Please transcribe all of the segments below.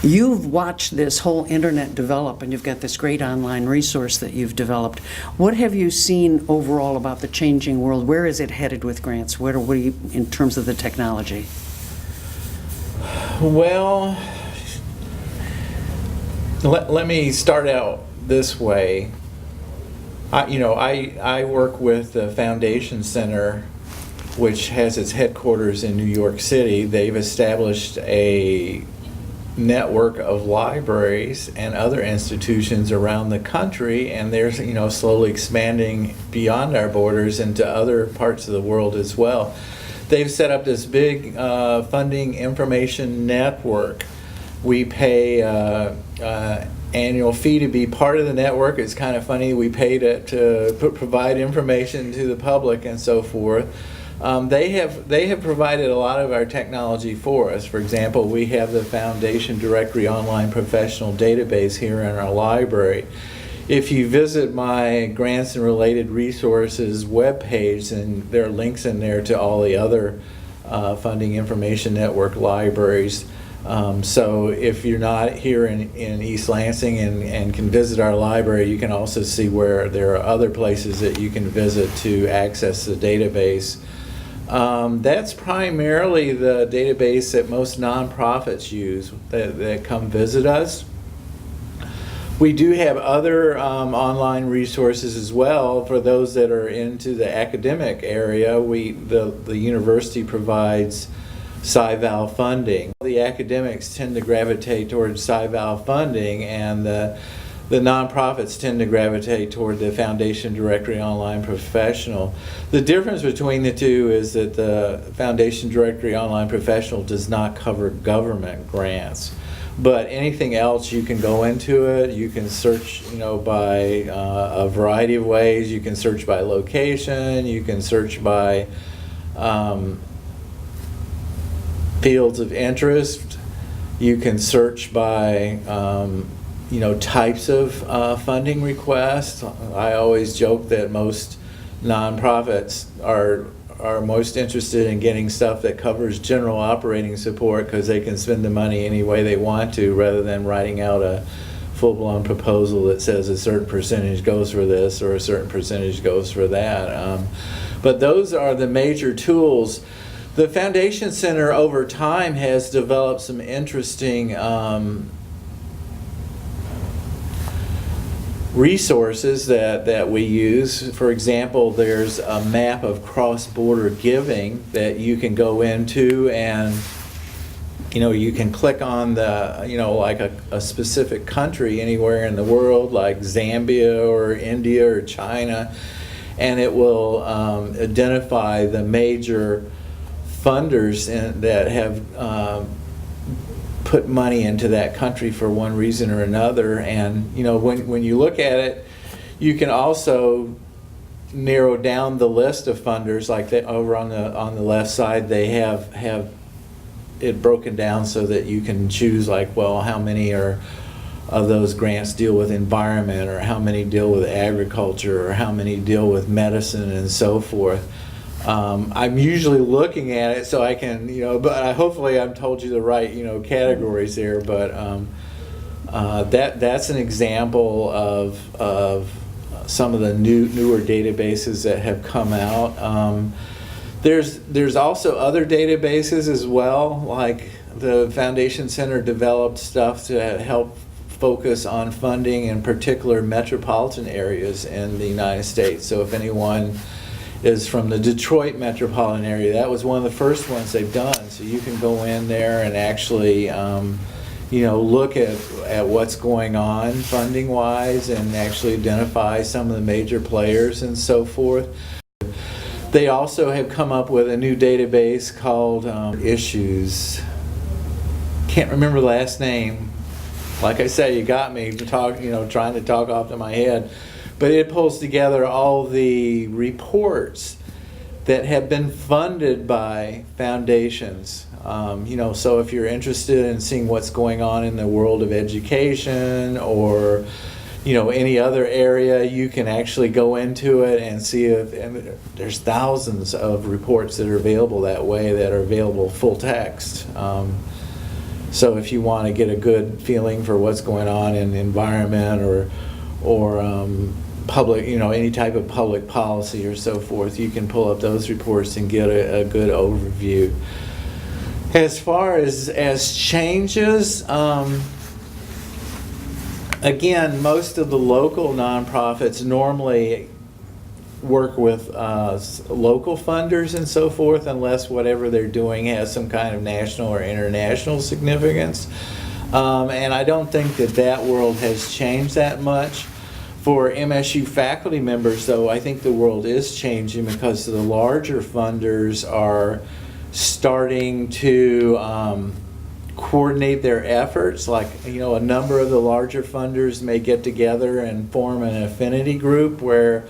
You've watched this whole internet develop, and you've got this great online resource that you've developed. What have you seen overall about the changing world? Where is it headed with grants? What are you in terms of the technology? Well, let me start out this way. I work with the Foundation Center, which has its headquarters in New York City. They've established a network of libraries and other institutions around the country, and they're slowly expanding beyond our borders into other parts of the world as well. They've set up this big funding information network. We pay annual fee to be part of the network. It's kind of funny, we pay to provide information to the public and so forth. They have provided a lot of our technology for us. For example, we have the Foundation Directory Online Professional Database here in our library. If you visit my Grants and Related Resources webpage, and there are links in there to all the other Funding Information Network libraries. So if you're not here in East Lansing and can visit our library, you can also see where there are other places that you can visit to access the database. That's primarily the database that most nonprofits use that come visit us. We do have other online resources as well for those that are into the academic area. The university provides SciVal funding. The academics tend to gravitate towards SciVal funding, and the nonprofits tend to gravitate toward the Foundation Directory Online Professional. The difference between the two is that the Foundation Directory Online Professional does not cover government grants. But anything else, you can go into it. You can search, by a variety of ways. You can search by location. You can search by fields of interest. You can search by types of funding requests. I always joke that most nonprofits are most interested in getting stuff that covers general operating support because they can spend the money any way they want to, rather than writing out a full-blown proposal that says a certain percentage goes for this or a certain percentage goes for that. But those are the major tools. The Foundation Center over time has developed some interesting resources that we use. For example, there's a map of cross-border giving that you can go into, and you can click on the like a specific country anywhere in the world, like Zambia or India or China, and it will identify the major funders that have put money into that country for one reason or another. And when you look at it, you can also narrow down the list of funders. Like over on the left side, they have it broken down so that you can choose, like, well, how many of those grants deal with environment, or how many deal with agriculture, or how many deal with medicine, and so forth. I'm usually looking at it so I can, but hopefully I've told you the right, categories there. But that's an example of some of the newer databases that have come out. There's also other databases as well, like the Foundation Center developed stuff to help focus on funding in particular metropolitan areas in the United States. So if anyone is from the Detroit metropolitan area, that was one of the first ones they've done. So you can go in there and actually look at what's going on funding wise, and actually identify some of the major players and so forth. They also have come up with a new database called Issues. Can't remember the last name. Like I said, you got me to talk, trying to talk off to my head. But it pulls together all the reports that have been funded by foundations. So if you're interested in seeing what's going on in the world of education, or any other area, you can actually go into it and see and there's thousands of reports that are available that way, that are available full text. So if you want to get a good feeling for what's going on in the environment or public, any type of public policy or so forth, you can pull up those reports and get a good overview. As far as changes, again, most of the local nonprofits normally work with local funders and so forth, unless whatever they're doing has some kind of national or international significance. And I don't think that world has changed that much. For MSU faculty members, though, I think the world is changing because the larger funders are starting to coordinate their efforts. Like, a number of the larger funders may get together and form an affinity group where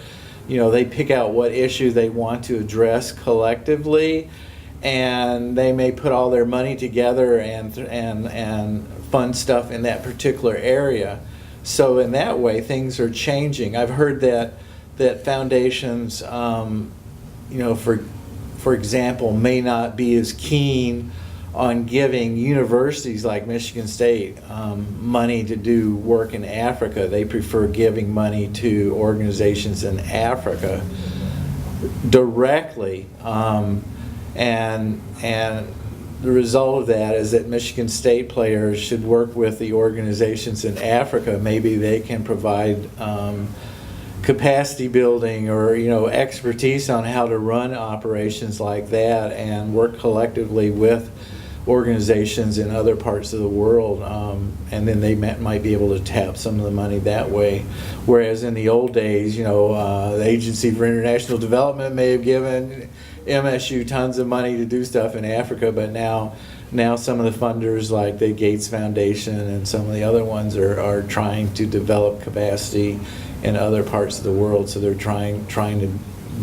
they pick out what issue they want to address collectively, and they may put all their money together and fund stuff in that particular area. So in that way, things are changing. I've heard that foundations, for example, may not be as keen on giving universities like Michigan State money to do work in Africa. They prefer giving money to organizations in Africa directly, and the result of that is that Michigan State players should work with the organizations in Africa. Maybe they can provide capacity building or expertise on how to run operations like that, and work collectively with organizations in other parts of the world, and then they might be able to tap some of the money that way. Whereas in the old days, the Agency for International Development may have given MSU tons of money to do stuff in Africa, but now some of the funders like the Gates Foundation and some of the other ones are trying to develop capacity in other parts of the world, so they're trying to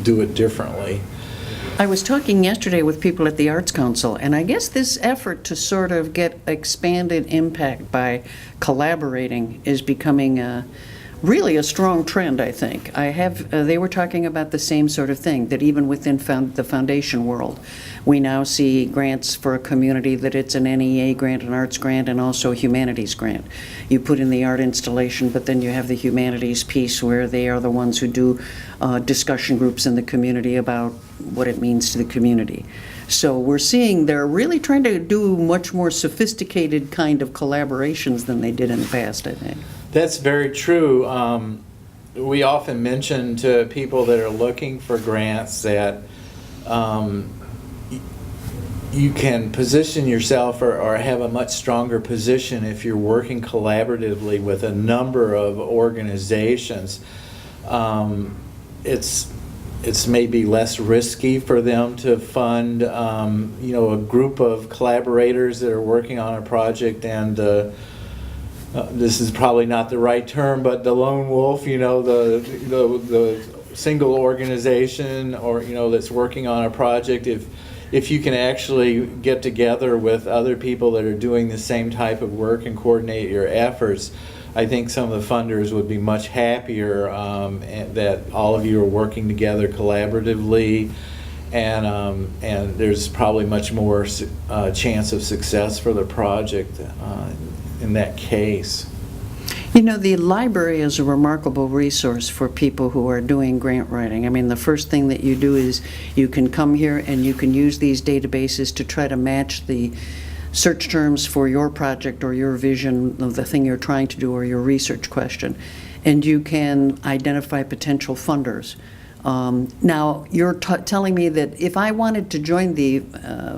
do it differently. I was talking yesterday with people at the Arts Council, and I guess this effort to sort of get expanded impact by collaborating is becoming really a strong trend, I think. They were talking about the same sort of thing, that even within the foundation world, we now see grants for a community that it's an NEA grant, an arts grant, and also a humanities grant. You put in the art installation, but then you have the humanities piece where they are the ones who do discussion groups in the community about what it means to the community. So we're seeing they're really trying to do much more sophisticated kind of collaborations than they did in the past, I think. That's very true. We often mention to people that are looking for grants that you can position yourself or have a much stronger position if you're working collaboratively with a number of organizations. It's maybe less risky for them to fund a group of collaborators that are working on a project, and this is probably not the right term, but the lone wolf, the single organization or that's working on a project. If you can actually get together with other people that are doing the same type of work and coordinate your efforts, I think some of the funders would be much happier that all of you are working together collaboratively, and there's probably much more chance of success for the project in that case. The library is a remarkable resource for people who are doing grant writing. I mean, the first thing that you do is you can come here and you can use these databases to try to match the search terms for your project or your vision of the thing you're trying to do or your research question. And you can identify potential funders. Now, you're telling me that if I wanted to join the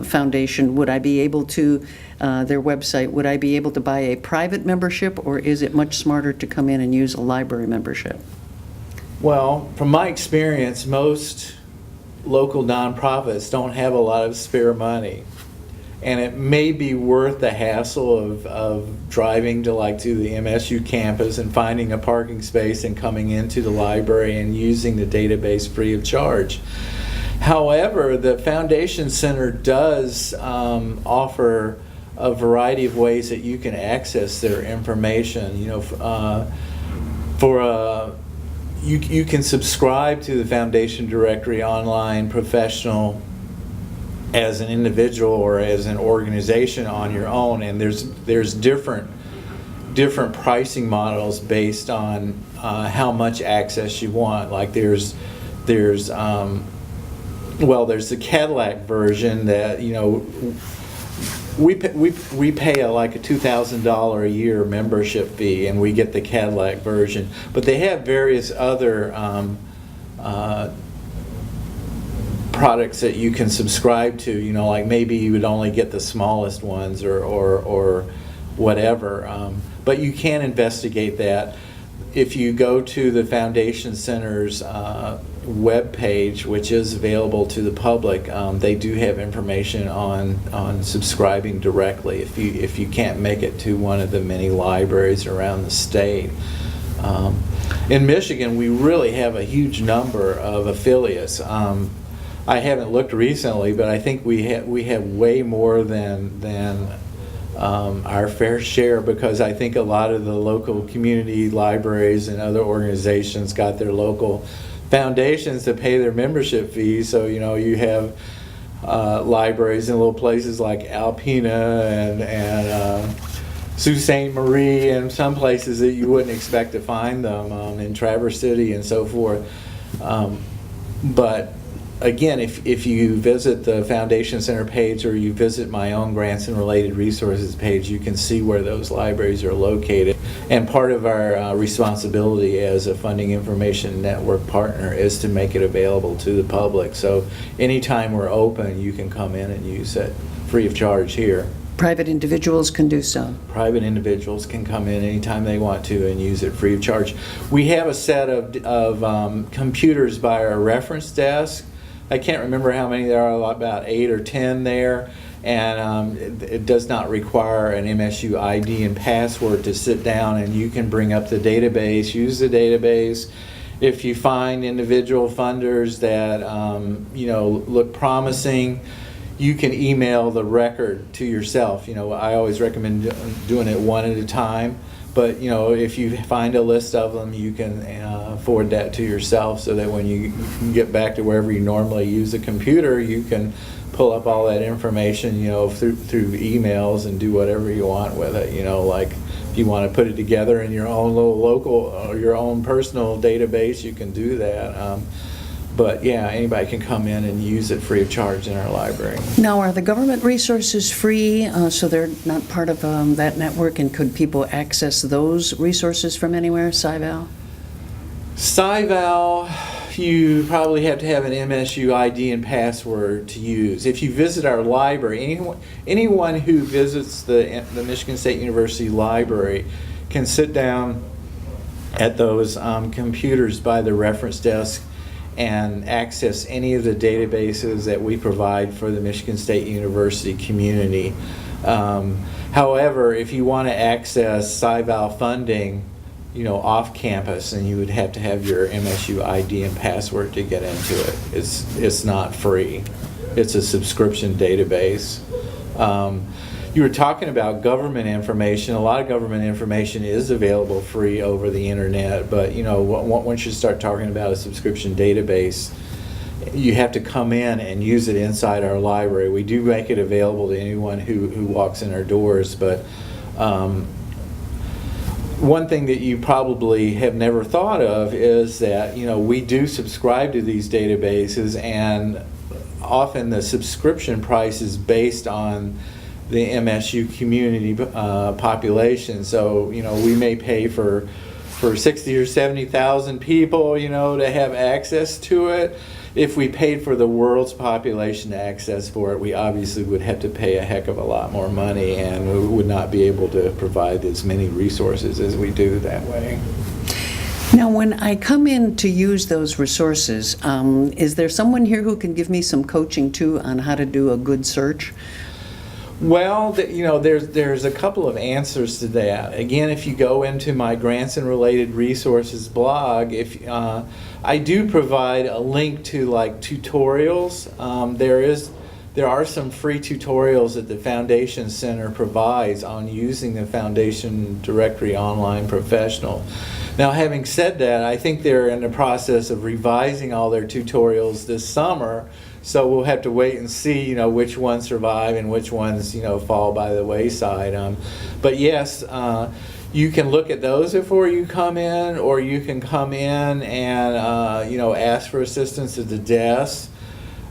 foundation, would I be able to, their website, would I be able to buy a private membership, or is it much smarter to come in and use a library membership? Well, from my experience, most local nonprofits don't have a lot of spare money. And it may be worth the hassle of driving to the MSU campus and finding a parking space and coming into the library and using the database free of charge. However, the Foundation Center does offer a variety of ways that you can access their information. You can subscribe to the Foundation Directory online, professional as an individual or as an organization on your own, and there's different pricing models based on how much access you want. Like there's the Cadillac version that, you know, we pay like a $2,000 a year membership fee, and we get the Cadillac version. But they have various other products that you can subscribe to. You know, like maybe you would only get the smallest ones or whatever. But you can investigate that. If you go to the Foundation Center's web page, which is available to the public, they do have information on subscribing directly if you can't make it to one of the many libraries around the state. In Michigan, we really have a huge number of affiliates. I haven't looked recently, but I think we have way more than our fair share, because I think a lot of the local community libraries and other organizations got their local foundations to pay their membership fees. So, you know, you have libraries in little places like Alpena and Sault Ste. Marie, and some places that you wouldn't expect to find them, in Traverse City and so forth. But again, if you visit the Foundation Center page, or you visit my own grants and related resources page, you can see where those libraries are located. And part of our responsibility as a funding information network partner is to make it available to the public. So anytime we're open, you can come in and use it free of charge here. Private individuals can do so. Private individuals can come in anytime they want to and use it free of charge. We have a set of computers by our reference desk. I can't remember how many there are, about 8 or 10 there, and it does not require an MSU ID and password to sit down, and you can bring up the database, use the database. If you find individual funders that you know, look promising, you can email the record to yourself. You know, I always recommend doing it one at a time. But, you know, if you find a list of them, you can forward that to yourself, so that when you get back to wherever you normally use a computer, you can pull up all that information, you know, through emails, and do whatever you want with it. You know, like if you want to put it together in your own little local or your own personal database, you can do that. But yeah, anybody can come in and use it free of charge in our library. Now, are the government resources free, so they're not part of that network, and could people access those resources from anywhere, SciVal? SciVal, you probably have to have an MSU ID and password to use. If you visit our library, anyone who visits the Michigan State University Library can sit down at those computers by the reference desk and access any of the databases that we provide for the Michigan State University community. However, if you want to access SciVal funding, you know, off campus, then you would have to have your MSU ID and password to get into it. It's not free. It's a subscription database. You were talking about government information. A lot of government information is available free over the internet, but you know, once you start talking about a subscription database, you have to come in and use it inside our library. We do make it available to anyone who walks in our doors, but one thing that you probably have never thought of is that, you know, we do subscribe to these databases, and often the subscription price is based on the MSU community population. So, you know, we may pay for 60 or 70,000 people, you know, to have access to it. If we paid for the world's population to access for it, we obviously would have to pay a heck of a lot more money, and we would not be able to provide as many resources as we do that way. Now, when I come in to use those resources, is there someone here who can give me some coaching too on how to do a good search? Well, you know, there's a couple of answers to that. Again, if you go into my grants and related resources blog, I do provide a link to like tutorials. There are some free tutorials that the Foundation Center provides on using the Foundation Directory Online Professional. Now, having said that, I think they're in the process of revising all their tutorials this summer So we'll have to wait and see, which ones survive and which ones, fall by the wayside. But yes, you can look at those before you come in, or you can come in and, ask for assistance at the desk.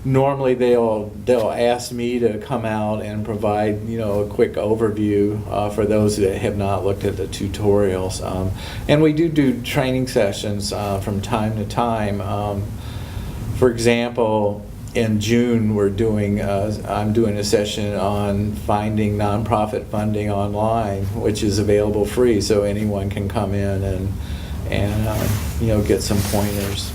Normally they'll ask me to come out and provide, a quick overview for those that have not looked at the tutorials. And we do training sessions from time to time. For example, in June, I'm doing a session on finding nonprofit funding online, which is available free, so anyone can come in and get some pointers.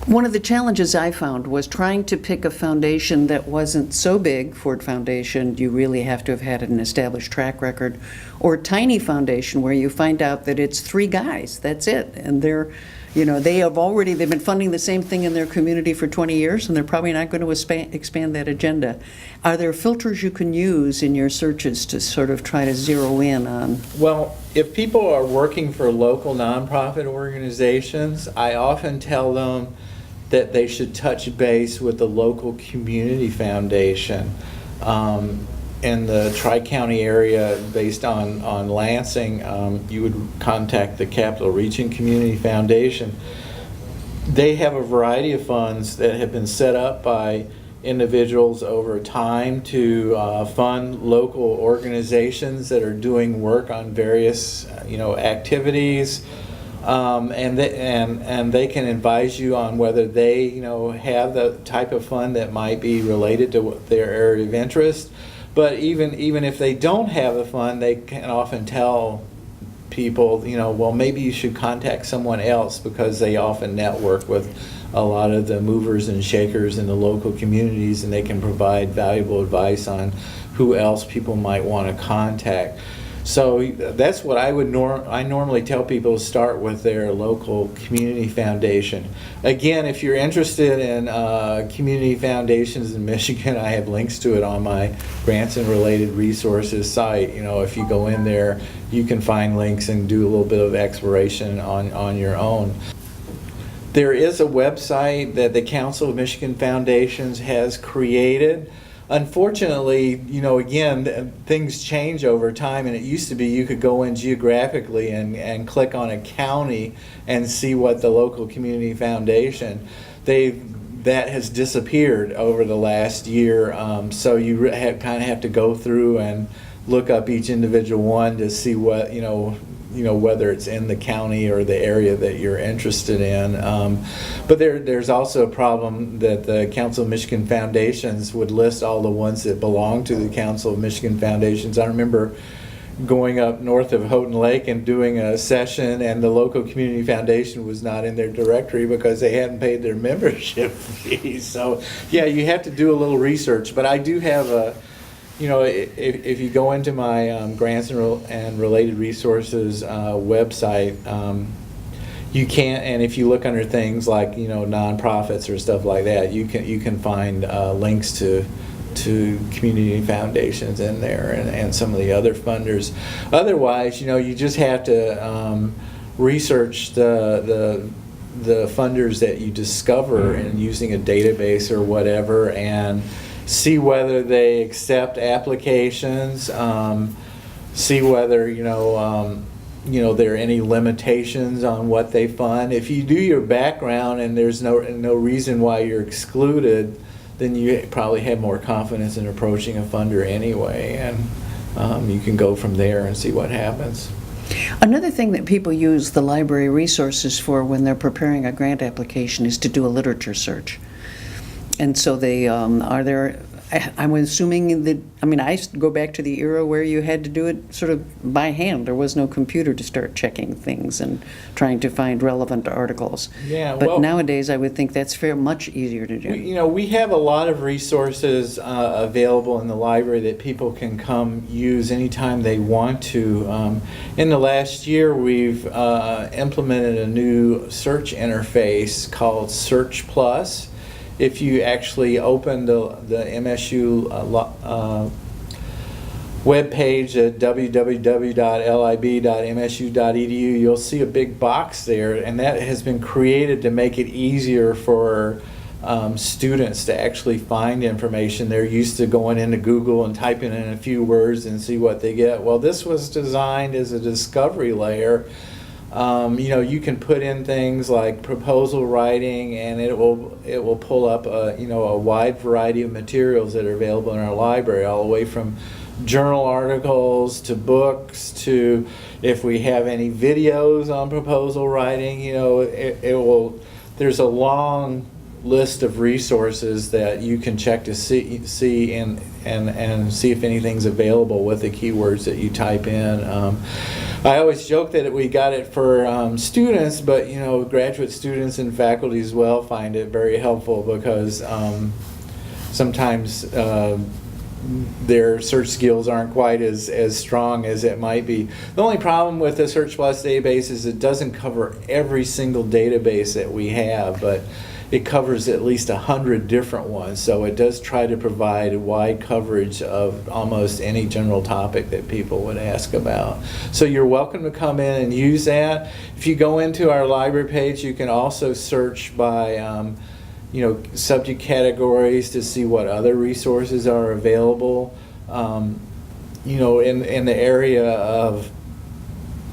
One of the challenges I found was trying to pick a foundation that wasn't so big. Ford Foundation, you really have to have had an established track record, or a tiny foundation where you find out that it's 3 guys, that's it, and they've been funding the same thing in their community for 20 years, and they're probably not going to expand that agenda. Are there filters you can use in your searches to sort of try to zero in on? Well, if people are working for local nonprofit organizations, I often tell them that they should touch base with the local community foundation. In the Tri-County area, based on Lansing, you would contact the Capital Region Community Foundation. They have a variety of funds that have been set up by individuals over time to fund local organizations that are doing work on various activities. And they can advise you on whether they have the type of fund that might be related to their area of interest. But even if they don't have a fund, they can often tell people, well, maybe you should contact someone else, because they often network with a lot of the movers and shakers in the local communities, and they can provide valuable advice on who else people might want to contact. So that's what I normally tell people to start with their local community foundation. Again, if you're interested in community foundations in Michigan, I have links to it on my Grants and Related Resources site. If you go in there, you can find links and do a little bit of exploration on your own. There is a website that the Council of Michigan Foundations has created. Unfortunately, again, things change over time, and it used to be you could go in geographically and click on a county and see what the local community foundation. That has disappeared over the last year, so you kind of have to go through and look up each individual one to see what, whether it's in the county or the area that you're interested in. But there's also a problem that the Council of Michigan Foundations would list all the ones that belong to the Council of Michigan Foundations. I remember going up north of Houghton Lake and doing a session, and the local community foundation was not in their directory because they hadn't paid their membership fees. So yeah, you have to do a little research. But I do have a if you go into my Grants and Related Resources website, you can, and if you look under things like nonprofits or stuff like that, you can find links to community foundations in there and some of the other funders. Otherwise, you just have to research the funders that you discover in using a database or whatever, and see whether they accept applications, see whether there are any limitations on what they fund. If you do your background and there's no reason why you're excluded, then you probably have more confidence in approaching a funder anyway, and you can go from there and see what happens. Another thing that people use the library resources for when they're preparing a grant application is to do a literature search. And so they I'm assuming that, I used to go back to the era where you had to do it sort of by hand. There was no computer to start checking things and trying to find relevant articles. Yeah, but nowadays I would think that's much easier to do. We have a lot of resources available in the library that people can come use anytime they want to. In the last year, we've implemented a new search interface called Search Plus. If you actually open the MSU webpage at www.lib.msu.edu, you'll see a big box there, and that has been created to make it easier for students to actually find information. They're used to going into Google and typing in a few words and see what they get. Well, this was designed as a discovery layer. You can put in things like proposal writing, and it will pull up a wide variety of materials that are available in our library, all the way from journal articles to books to, if we have any videos on proposal writing, it will. There's a long list of resources that you can check to see and see if anything's available with the keywords that you type in. I always joke that we got it for students, but graduate students and faculty as well find it very helpful, because sometimes their search skills aren't quite as strong as it might be. The only problem with the Search Plus database is it doesn't cover every single database that we have, but it covers at least 100 different ones, so it does try to provide a wide coverage of almost any general topic that people would ask about. So you're welcome to come in and use that. If you go into our library page, you can also search by subject categories to see what other resources are available. In the area of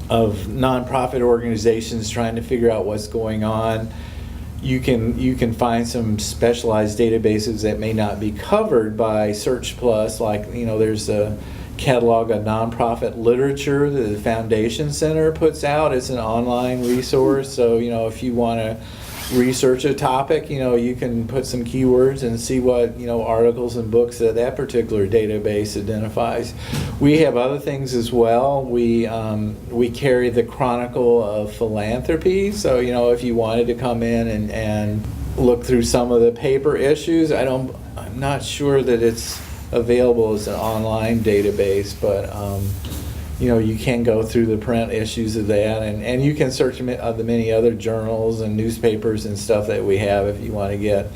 nonprofit organizations trying to figure out what's going on, you can find some specialized databases that may not be covered by Search Plus. Like, there's a catalog of nonprofit literature that the Foundation Center puts out. It's an online resource, so if you want to research a topic, you can put some keywords and see what articles and books that particular database identifies. We have other things as well. We carry the Chronicle of Philanthropy, so if you wanted to come in and look through some of the paper issues, I'm not sure that it's available as an online database, but you can go through the print issues of that, and you can search the many other journals and newspapers and stuff that we have if you want to get,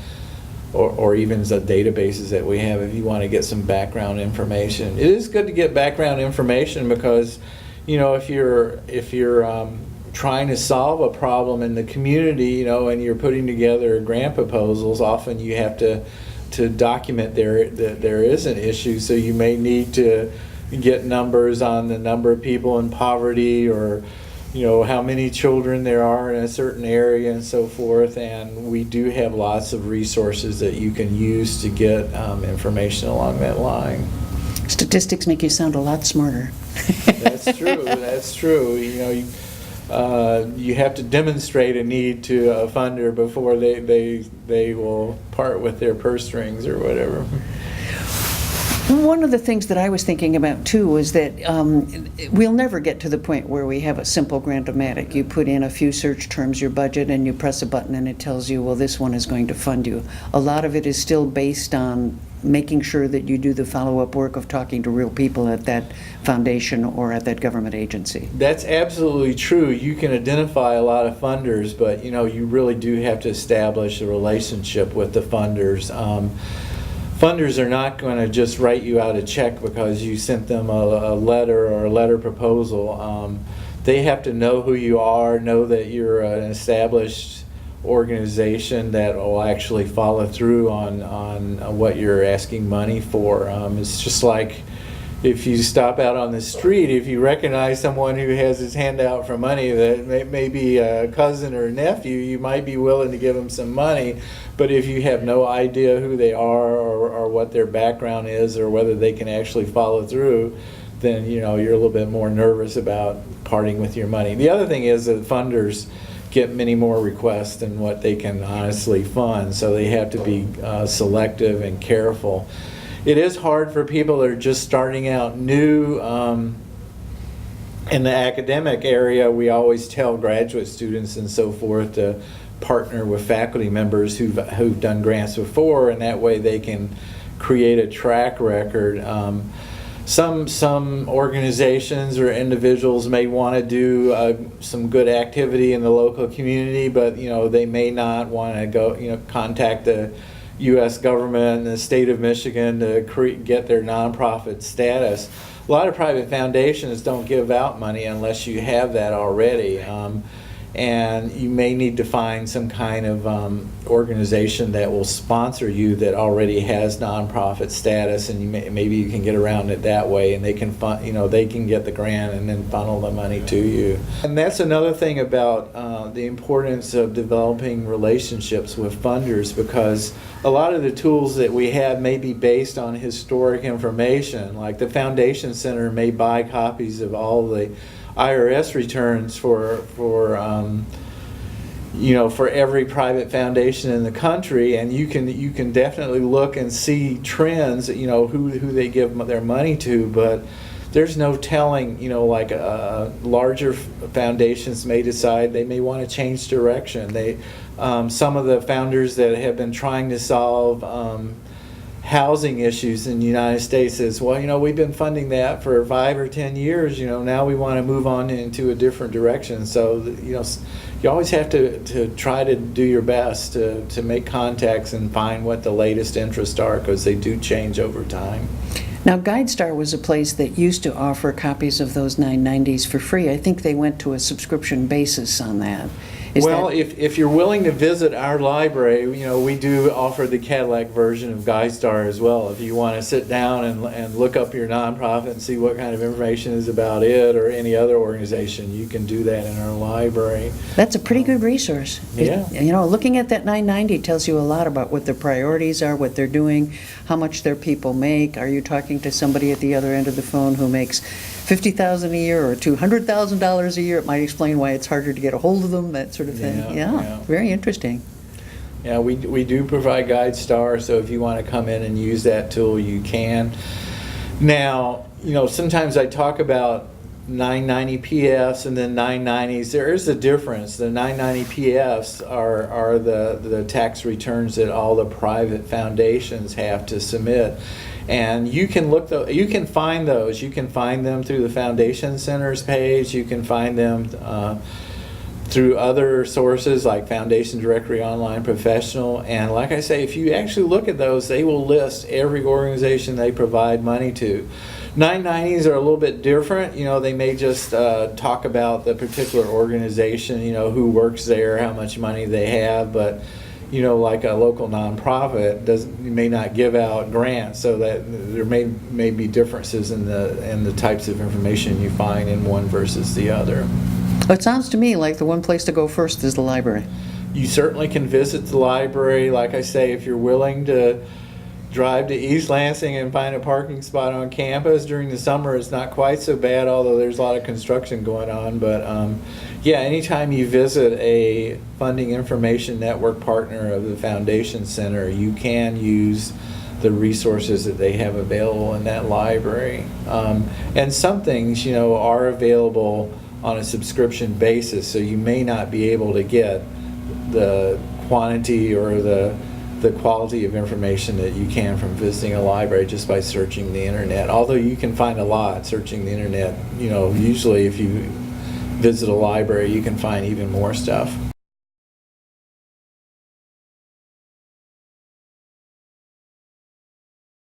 or even the databases that we have if you want to get some background information. It is good to get background information because, if you're trying to solve a problem in the community, and you're putting together grant proposals, often you have to document that there is an issue, so you may need to get numbers on the number of people in poverty, or how many children there are in a certain area and so forth. And we do have lots of resources that you can use to get information along that line. Statistics make you sound a lot smarter. That's true. That's true. You have to demonstrate a need to a funder before they will part with their purse strings or whatever. One of the things that I was thinking about too was that we'll never get to the point where we have a simple Grant-O-Matic. You put in a few search terms, your budget, and you press a button and it tells you, well, this one is going to fund you. A lot of it is still based on making sure that you do the follow-up work of talking to real people at that foundation or at that government agency. That's absolutely true. You can identify a lot of funders, but you really do have to establish a relationship with the funders. Funders are not going to just write you out a check because you sent them a letter or a letter proposal. They have to know who you are, know that you're an established organization that will actually follow through on what you're asking money for. It's just like if you stop out on the street, if you recognize someone who has his hand out for money that may be a cousin or a nephew, you might be willing to give them some money. But if you have no idea who they are or what their background is or whether they can actually follow through, then you're a little bit more nervous about parting with your money. The other thing is that funders get many more requests than what they can honestly fund, so they have to be selective and careful. It is hard for people that are just starting out new. In the academic area, we always tell graduate students and so forth to partner with faculty members who've done grants before, and that way they can create a track record. Some organizations or individuals may want to do some good activity in the local community, but they may not want to go contact the U.S. government and the state of Michigan to get their nonprofit status. A lot of private foundations don't give out money unless you have that already. and you may need to find some kind of organization that will sponsor you that already has nonprofit status, and maybe you can get around it that way, and they can they can get the grant and then funnel the money to you. And that's another thing about the importance of developing relationships with funders, because a lot of the tools that we have may be based on historic information. Like the Foundation Center may buy copies of all the IRS returns for every private foundation in the country, and you can definitely look and see trends, who they give their money to, but there's no telling, like larger foundations may decide they may want to change direction. Some of the founders that have been trying to solve housing issues in the United States says, well, we've been funding that for 5 or 10 years, now we want to move on into a different direction. So, you always have to try to do your best to make contacts and find what the latest interests are, because they do change over time. Now, Guidestar was a place that used to offer copies of those 990s for free. I think they went to a subscription basis on that. If you're willing to visit our library, we do offer the Cadillac version of Guidestar as well. If you want to sit down and look up your nonprofit and see what kind of information is about it or any other organization, you can do that in our library. That's a pretty good resource. Yeah. Looking at that 990 tells you a lot about what their priorities are, what they're doing, how much their people make. Are you talking to somebody at the other end of the phone who makes $50,000 a year or $200,000 a year? It might explain why it's harder to get a hold of them, that sort of thing. Yeah. Very interesting. Yeah, we do provide Guidestar, so if you want to come in and use that tool, you can. Now, sometimes I talk about 990 PFs and then 990s. There is a difference. The 990 PFs are the tax returns that all the private foundations have to submit. And you can find those. You can find them through the Foundation Center's page. You can find them through other sources like Foundation Directory Online Professional. And like I say, if you actually look at those, they will list every organization they provide money to. 990s are a little bit different. They may just talk about the particular organization, who works there, how much money they have, but like a local nonprofit may not give out grants, so that there may be differences in the types of information you find in one versus the other. It sounds to me like the one place to go first is the library. You certainly can visit the library. Like I say, if you're willing to drive to East Lansing and find a parking spot on campus during the summer, it's not quite so bad, although there's a lot of construction going on. But yeah, anytime you visit a funding information network partner of the Foundation Center, you can use the resources that they have available in that library. And some things, are available on a subscription basis, so you may not be able to get the quantity or the quality of information that you can from visiting a library just by searching the internet. Although you can find a lot searching the internet, usually if you visit a library, you can find even more stuff.